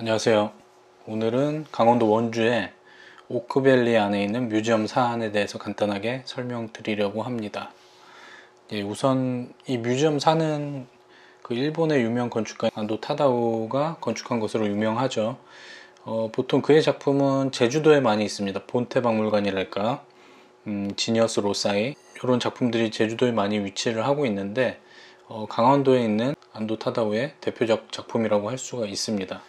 안녕하세요. 오늘은 강원도 원주의 오크밸리 안에 있는 뮤지엄 사안에 대해서 간단하게 설명드리려고 합니다. 우선 이 뮤지엄 사는 그 일본의 유명 건축가 안도 타다오가 건축한 것으로 유명하죠. 보통 그의 작품은 제주도에 많이 있습니다. 본태박물관이랄까, 지니어스 로사이 이런 작품들이 제주도에 많이 위치를 하고 있는데 강원도에 있는 안도 타다오의 대표적 작품이라고 할 수가 있습니다.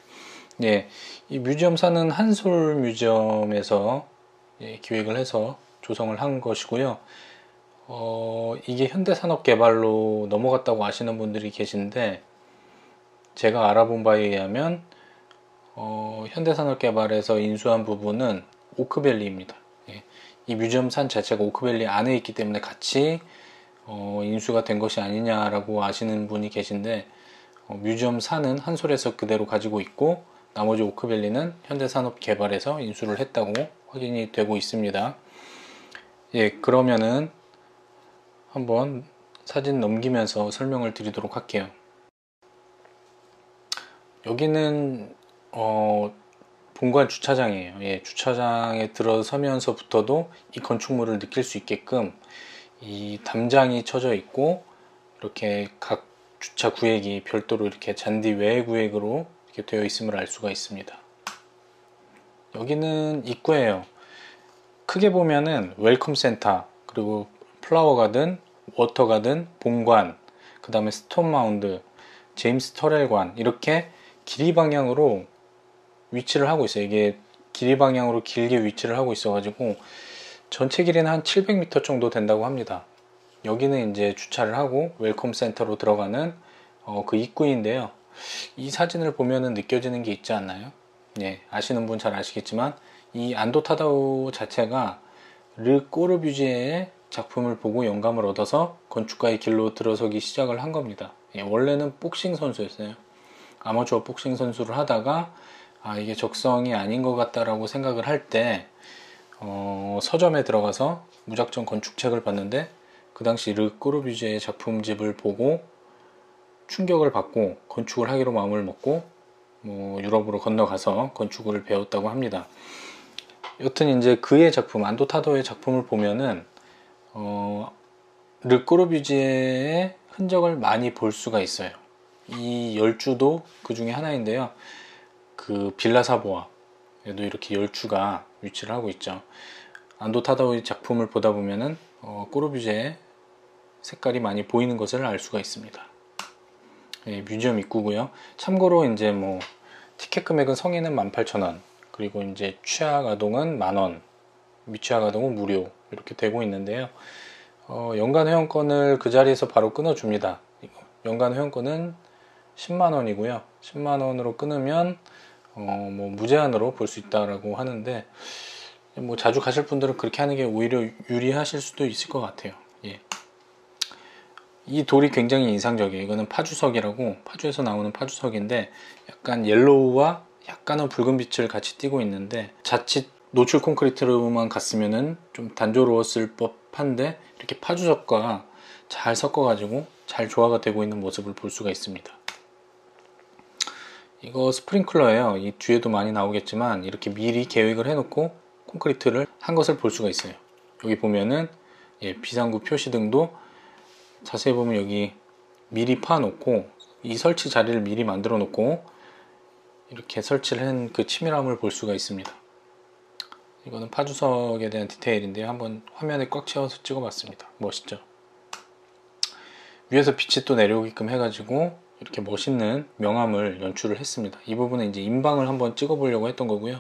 이 뮤지엄 사는 한솔 뮤지엄에서 기획을 해서 조성을 한 것이고요. 이게 현대산업개발로 넘어갔다고 아시는 분들이 계신데, 제가 알아본 바에 의하면 현대산업개발에서 인수한 부분은 오크밸리입니다. 이 뮤지엄 산 자체가 오크밸리 안에 있기 때문에 같이 인수가 된 것이 아니냐라고 아시는 분이 계신데, 뮤지엄 산은 한솔에서 그대로 가지고 있고 나머지 오크밸리는 현대산업개발에서 인수를 했다고 확인이 되고 있습니다. 그러면은 한번 사진 넘기면서 설명을 드리도록 할게요. 여기는 본관 주차장이에요. 주차장에 들어서면서부터도 이 건축물을 느낄 수 있게끔 이 담장이 쳐져 있고, 이렇게 각 주차 구역이 별도로 이렇게 잔디 외 구역으로 이렇게 되어 있음을 알 수가 있습니다. 여기는 입구예요. 크게 보면은 웰컴 센터, 그리고 플라워 가든, 워터 가든, 본관, 그 다음에 스톤 마운드, 제임스 터렐관, 이렇게 길이 방향으로 위치를 하고 있어요. 이게 길이 방향으로 길게 위치를 하고 있어 가지고 전체 길이는 한 700m 정도 된다고 합니다. 여기는 이제 주차를 하고 웰컴 센터로 들어가는 그 입구인데요. 이 사진을 보면은 느껴지는 게 있지 않나요? 아시는 분 잘 아시겠지만 이 안도 타다오 자체가 르 꼬르뷰지에의 작품을 보고 영감을 얻어서 건축가의 길로 들어서기 시작을 한 겁니다. 원래는 복싱 선수였어요. 아마추어 복싱 선수를 하다가 이게 적성이 아닌 것 같다라고 생각을 할 때 서점에 들어가서 무작정 건축책을 봤는데, 그 당시 르 꼬르뷰지에의 작품집을 보고 충격을 받고 건축을 하기로 마음을 먹고 유럽으로 건너가서 건축을 배웠다고 합니다. 여튼 이제 그의 작품, 안도 타다오의 작품을 보면은 르 꼬르뷰지에의 흔적을 많이 볼 수가 있어요. 이 열주도 그 중에 하나인데요. 그 빌라 사보아에도 이렇게 열주가 위치를 하고 있죠. 안도 타다오의 작품을 보다 보면은 꼬르뷰지에의 색깔이 많이 보이는 것을 알 수가 있습니다. 뮤지엄 입구고요. 참고로 이제 티켓 금액은 성인은 18,000원, 그리고 이제 취약 아동은 만원, 미취학 아동은 무료, 이렇게 되고 있는데요. 연간 회원권을 그 자리에서 바로 끊어줍니다. 연간 회원권은 10만원이고요. 10만원으로 끊으면 무제한으로 볼 수 있다라고 하는데, 자주 가실 분들은 그렇게 하는 게 오히려 유리하실 수도 있을 것 같아요. 이 돌이 굉장히 인상적이에요. 이거는 파주석이라고, 파주에서 나오는 파주석인데 약간 옐로우와 약간은 붉은 빛을 같이 띠고 있는데, 자칫 노출 콘크리트로만 갔으면은 좀 단조로웠을 법한데 이렇게 파주석과 잘 섞어가지고 잘 조화가 되고 있는 모습을 볼 수가 있습니다. 이거 스프링클러예요. 이 뒤에도 많이 나오겠지만 이렇게 미리 계획을 해놓고 콘크리트를 한 것을 볼 수가 있어요. 여기 보면은 비상구 표시등도 자세히 보면 여기 미리 파놓고 이 설치 자리를 미리 만들어 놓고 이렇게 설치를 한 그 치밀함을 볼 수가 있습니다. 이거는 파주석에 대한 디테일인데요. 한번 화면에 꽉 채워서 찍어 봤습니다. 멋있죠? 위에서 빛이 또 내려오게끔 해가지고 이렇게 멋있는 명암을 연출을 했습니다. 이 부분은 이제 인방을 한번 찍어 보려고 했던 거고요.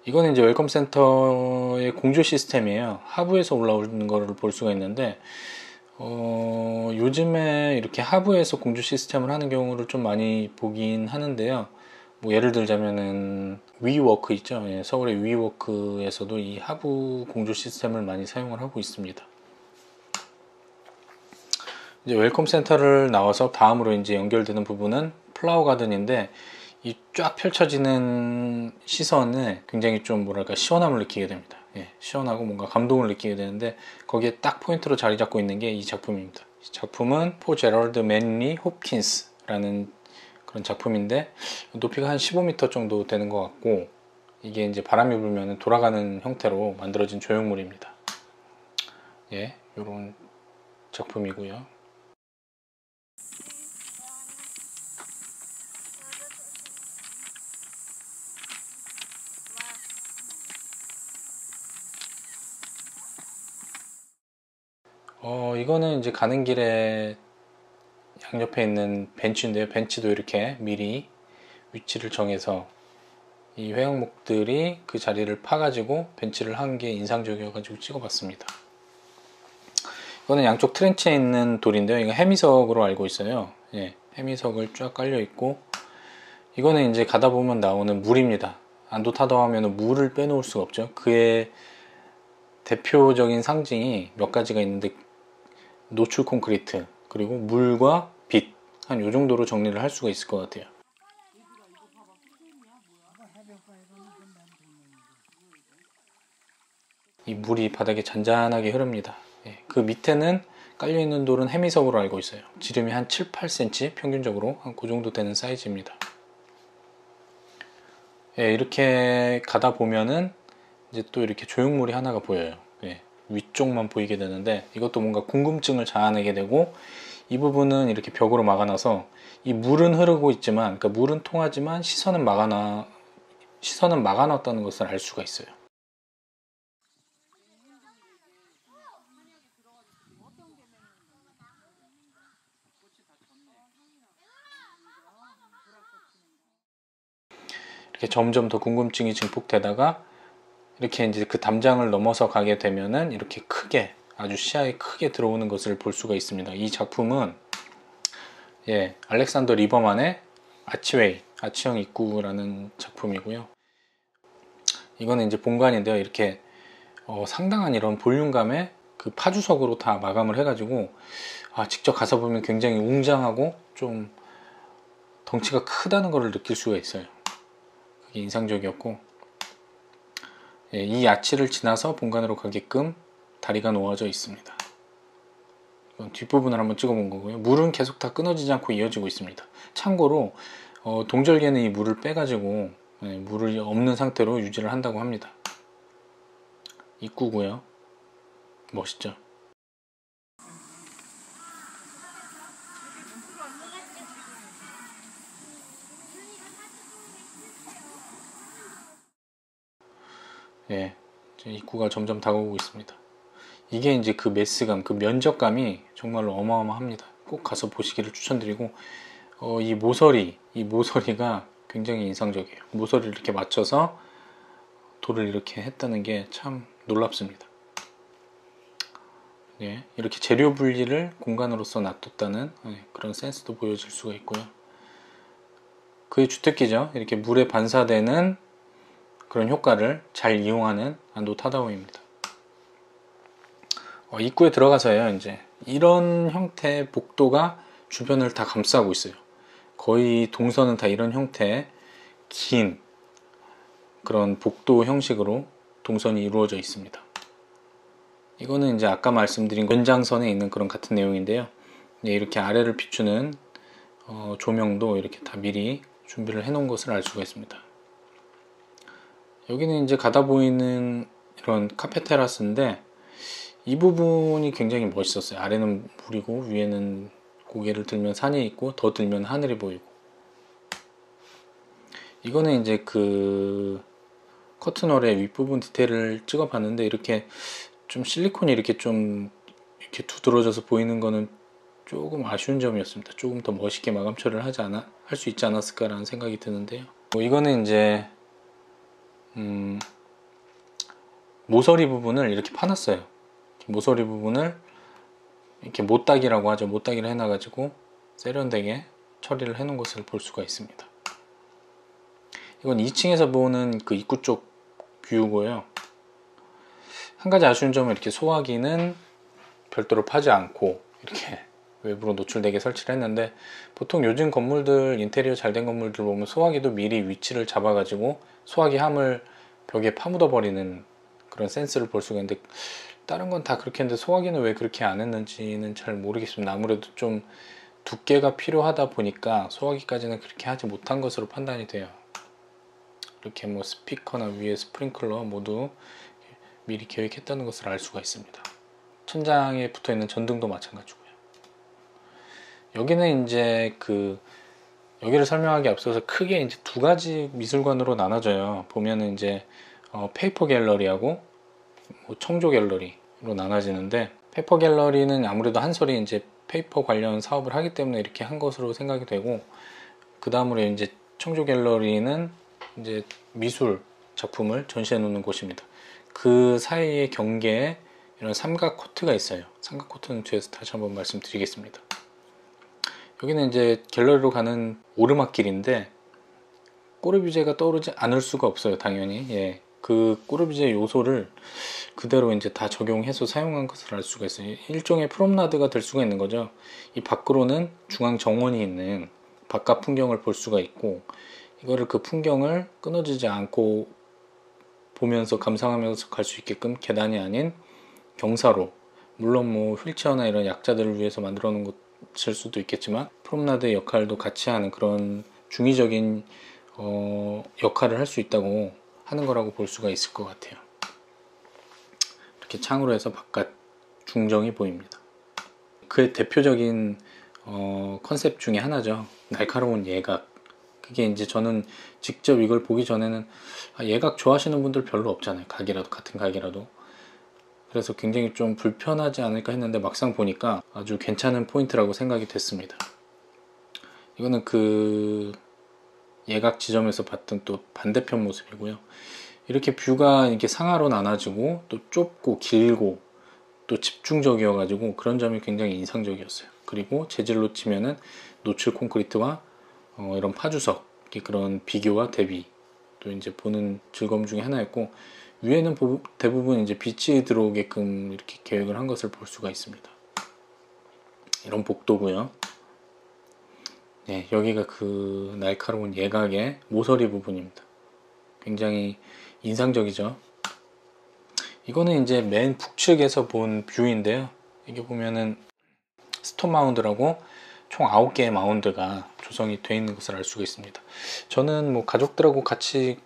이거는 이제 웰컴 센터의 공조 시스템이에요. 하부에서 올라오는 거를 볼 수가 있는데, 요즘에 이렇게 하부에서 공조 시스템을 하는 경우를 좀 많이 보긴 하는데요. 예를 들자면은 위워크 있죠. 서울의 위워크에서도 이 하부 공조 시스템을 많이 사용을 하고 있습니다. 이제 웰컴 센터를 나와서 다음으로 이제 연결되는 부분은 플라워 가든인데, 이 쫙 펼쳐지는 시선에 굉장히 좀 뭐랄까 시원함을 느끼게 됩니다. 시원하고 뭔가 감동을 느끼게 되는데, 거기에 딱 포인트로 자리 잡고 있는 게 이 작품입니다. 이 작품은 포 제럴드 맨리 홉킨스라는 그런 작품인데 높이가 한 15m 정도 되는 것 같고, 이게 이제 바람이 불면 돌아가는 형태로 만들어진 조형물입니다. 예, 이런 작품이고요. 이거는 이제 가는 길에 양옆에 있는 벤치인데요. 벤치도 이렇게 미리 위치를 정해서 이 회양목들이 그 자리를 파가지고 벤치를 한 게 인상적이어가지고 찍어봤습니다. 이거는 양쪽 트렌치에 있는 돌인데요. 이거 해미석으로 알고 있어요. 예, 해미석을 쫙 깔려 있고, 이거는 이제 가다 보면 나오는 물입니다. 안도타다오 하면 물을 빼놓을 수가 없죠. 그의 대표적인 상징이 몇 가지가 있는데, 노출 콘크리트, 그리고 물과 빛, 한 요 정도로 정리를 할 수가 있을 것 같아요. 이 물이 바닥에 잔잔하게 흐릅니다. 예, 그 밑에는 깔려있는 돌은 해미석으로 알고 있어요. 지름이 한 7, 8cm 평균적으로 한 그 정도 되는 사이즈입니다. 예, 이렇게 가다 보면은 이제 또 이렇게 조형물이 하나가 보여요. 예, 위쪽만 보이게 되는데, 이것도 뭔가 궁금증을 자아내게 되고, 이 부분은 이렇게 벽으로 막아놔서 이 물은 흐르고 있지만, 그러니까 물은 통하지만 시선은 막아놨다는 것을 알 수가 있어요. 이렇게 점점 더 궁금증이 증폭되다가 이렇게 이제 그 담장을 넘어서 가게 되면은 이렇게 크게, 아주 시야에 크게 들어오는 것을 볼 수가 있습니다. 이 작품은 예, 알렉산더 리버만의 아치웨이, 아치형 입구라는 작품이고요. 이거는 이제 본관인데요. 이렇게 상당한 이런 볼륨감에 그 파주석으로 다 마감을 해가지고, 직접 가서 보면 굉장히 웅장하고 좀 덩치가 크다는 것을 느낄 수가 있어요. 그게 인상적이었고, 예, 이 아치를 지나서 본관으로 가게끔 다리가 놓아져 있습니다. 이건 뒷부분을 한번 찍어본 거고요. 물은 계속 다 끊어지지 않고 이어지고 있습니다. 참고로 동절개는 이 물을 빼가지고 물을 없는 상태로 유지를 한다고 합니다. 입구고요. 멋있죠? 예, 입구가 점점 다가오고 있습니다. 이게 이제 그 메스감, 그 면적감이 정말로 어마어마합니다. 꼭 가서 보시기를 추천드리고, 이 모서리가 굉장히 인상적이에요. 모서리를 이렇게 맞춰서 돌을 이렇게 했다는 게 참 놀랍습니다. 예, 이렇게 재료 분리를 공간으로서 놔뒀다는 그런 센스도 보여질 수가 있고요. 그의 주특기죠. 이렇게 물에 반사되는 그런 효과를 잘 이용하는 안도 타다오입니다. 입구에 들어가서요, 이제 이런 형태의 복도가 주변을 다 감싸고 있어요. 거의 동선은 다 이런 형태의 긴 그런 복도 형식으로 동선이 이루어져 있습니다. 이거는 이제 아까 말씀드린 연장선에 있는 그런 같은 내용인데요. 이렇게 아래를 비추는 조명도 이렇게 다 미리 준비를 해 놓은 것을 알 수가 있습니다. 여기는 이제 가다 보이는 이런 카페 테라스인데, 이 부분이 굉장히 멋있었어요. 아래는 물이고 위에는 고개를 들면 산이 있고 더 들면 하늘이 보이고. 이거는 이제 그 커튼홀의 윗부분 디테일을 찍어 봤는데, 이렇게 좀 실리콘이 이렇게 좀 이렇게 두드러져서 보이는 거는 조금 아쉬운 점이었습니다. 조금 더 멋있게 마감 처리를 할 수 있지 않았을까라는 생각이 드는데요. 이거는 이제 모서리 부분을 이렇게 파놨어요. 모서리 부분을 이렇게 못따기라고 하죠. 못따기를 해놔가지고 세련되게 처리를 해놓은 것을 볼 수가 있습니다. 이건 2층에서 보는 그 입구 쪽 뷰고요. 한 가지 아쉬운 점은 이렇게 소화기는 별도로 파지 않고 이렇게 외부로 노출되게 설치를 했는데, 보통 요즘 건물들, 인테리어 잘 된 건물들 보면 소화기도 미리 위치를 잡아가지고 소화기 함을 벽에 파묻어 버리는 그런 센스를 볼 수가 있는데, 다른 건 다 그렇게 했는데 소화기는 왜 그렇게 안 했는지는 잘 모르겠습니다. 아무래도 좀 두께가 필요하다 보니까 소화기까지는 그렇게 하지 못한 것으로 판단이 돼요. 이렇게 뭐 스피커나 위에 스프링클러 모두 미리 계획했다는 것을 알 수가 있습니다. 천장에 붙어 있는 전등도 마찬가지고요. 여기는 이제 여기를 설명하기 앞서서 크게 이제 두 가지 미술관으로 나눠져요. 보면은 이제 페이퍼 갤러리하고 뭐 청조 갤러리로 나눠지는데, 페이퍼 갤러리는 아무래도 한솔이 이제 페이퍼 관련 사업을 하기 때문에 이렇게 한 것으로 생각이 되고, 그 다음으로 이제 청조 갤러리는 이제 미술 작품을 전시해 놓는 곳입니다. 그 사이의 경계에 이런 삼각 코트가 있어요. 삼각 코트는 뒤에서 다시 한번 말씀드리겠습니다. 여기는 이제 갤러리로 가는 오르막길인데 꼬르비제가 떠오르지 않을 수가 없어요. 당연히 그 꼬르비제 요소를 그대로 이제 다 적용해서 사용한 것을 알 수가 있어요. 일종의 프롬나드가 될 수가 있는 거죠. 이 밖으로는 중앙 정원이 있는 바깥 풍경을 볼 수가 있고, 이거를 그 풍경을 끊어지지 않고 보면서 감상하면서 갈 수 있게끔 계단이 아닌 경사로, 물론 뭐 휠체어나 이런 약자들을 위해서 만들어 놓은 것일 수도 있겠지만 프롬나드의 역할도 같이 하는 그런 중의적인 역할을 할 수 있다고 하는 거라고 볼 수가 있을 것 같아요. 이렇게 창으로 해서 바깥 중정이 보입니다. 그의 대표적인 컨셉 중에 하나죠. 날카로운 예각. 그게 이제 저는 직접 이걸 보기 전에는 예각 좋아하시는 분들 별로 없잖아요. 각이라도, 같은 각이라도. 그래서 굉장히 좀 불편하지 않을까 했는데 막상 보니까 아주 괜찮은 포인트라고 생각이 됐습니다. 이거는 그 예각 지점에서 봤던 또 반대편 모습이고요. 이렇게 뷰가 이렇게 상하로 나눠지고 또 좁고 길고 또 집중적이어 가지고 그런 점이 굉장히 인상적이었어요. 그리고 재질로 치면은 노출 콘크리트와 이런 파주석, 그런 비교와 대비 또 이제 보는 즐거움 중에 하나였고, 위에는 대부분 이제 빛이 들어오게끔 이렇게 계획을 한 것을 볼 수가 있습니다. 이런 복도고요. 네, 여기가 그 날카로운 예각의 모서리 부분입니다. 굉장히 인상적이죠. 이거는 이제 맨 북측에서 본 뷰인데요. 이게 보면은 스톤 마운드라고 총 9개의 마운드가 조성이 되어 있는 것을 알 수가 있습니다. 저는 뭐 가족들하고 같이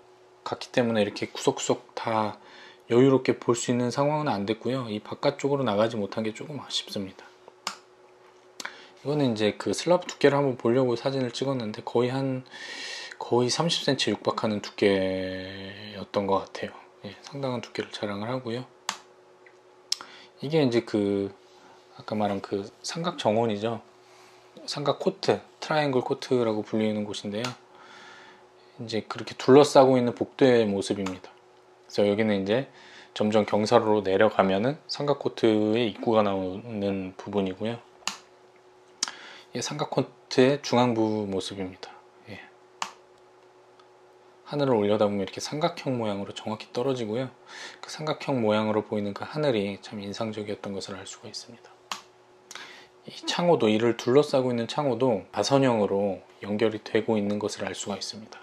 갔기 때문에 이렇게 구석구석 다 여유롭게 볼 수 있는 상황은 안 됐고요. 이 바깥쪽으로 나가지 못한 게 조금 아쉽습니다. 이거는 이제 그 슬라브 두께를 한번 보려고 사진을 찍었는데 거의 30cm 육박하는 두께였던 것 같아요. 상당한 두께를 자랑을 하고요. 이게 이제 아까 말한 그 삼각 정원이죠. 삼각 코트, 트라이앵글 코트라고 불리는 곳인데요. 이제 그렇게 둘러싸고 있는 복도의 모습입니다. 그래서 여기는 이제 점점 경사로로 내려가면은 삼각 코트의 입구가 나오는 부분이고요. 이게 삼각 코트의 중앙부 모습입니다. 하늘을 올려다보면 이렇게 삼각형 모양으로 정확히 떨어지고요. 그 삼각형 모양으로 보이는 그 하늘이 참 인상적이었던 것을 알 수가 있습니다. 이 창호도, 이를 둘러싸고 있는 창호도 가선형으로 연결이 되고 있는 것을 알 수가 있습니다.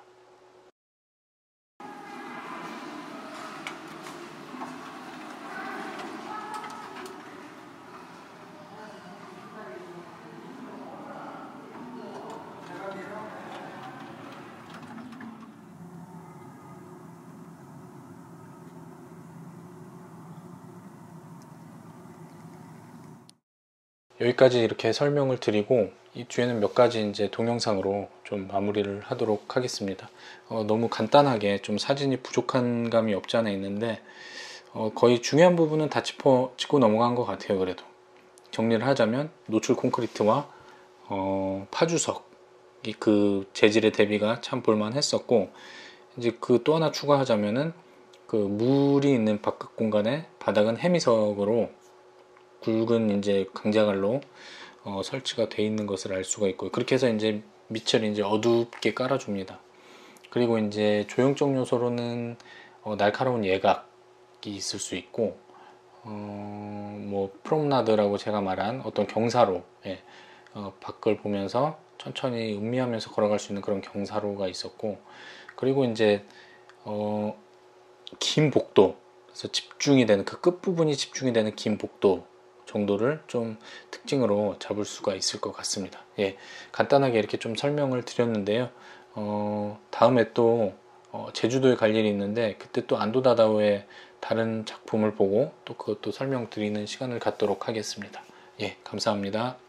여기까지 이렇게 설명을 드리고 이 뒤에는 몇 가지 이제 동영상으로 좀 마무리를 하도록 하겠습니다. 너무 간단하게 좀 사진이 부족한 감이 없지 않아 있는데 거의 중요한 부분은 다 짚고 넘어간 것 같아요. 그래도 정리를 하자면 노출 콘크리트와 파주석, 그 재질의 대비가 참 볼만 했었고, 이제 그 또 하나 추가하자면은 그 물이 있는 바깥 공간에 바닥은 해미석으로 굵은 이제 강자갈로 설치가 되어 있는 것을 알 수가 있고요. 그렇게 해서 이제 밑을 이제 어둡게 깔아줍니다. 그리고 이제 조형적 요소로는 날카로운 예각이 있을 수 있고, 뭐 프롬나드라고 제가 말한 어떤 경사로, 밖을 보면서 천천히 음미하면서 걸어갈 수 있는 그런 경사로가 있었고, 그리고 이제 긴 복도, 그래서 집중이 되는 그 끝부분이 집중이 되는 긴 복도 정도를 좀 특징으로 잡을 수가 있을 것 같습니다. 예, 간단하게 이렇게 좀 설명을 드렸는데요. 다음에 또 제주도에 갈 일이 있는데 그때 또 안도다다오의 다른 작품을 보고 또 그것도 설명드리는 시간을 갖도록 하겠습니다. 예, 감사합니다.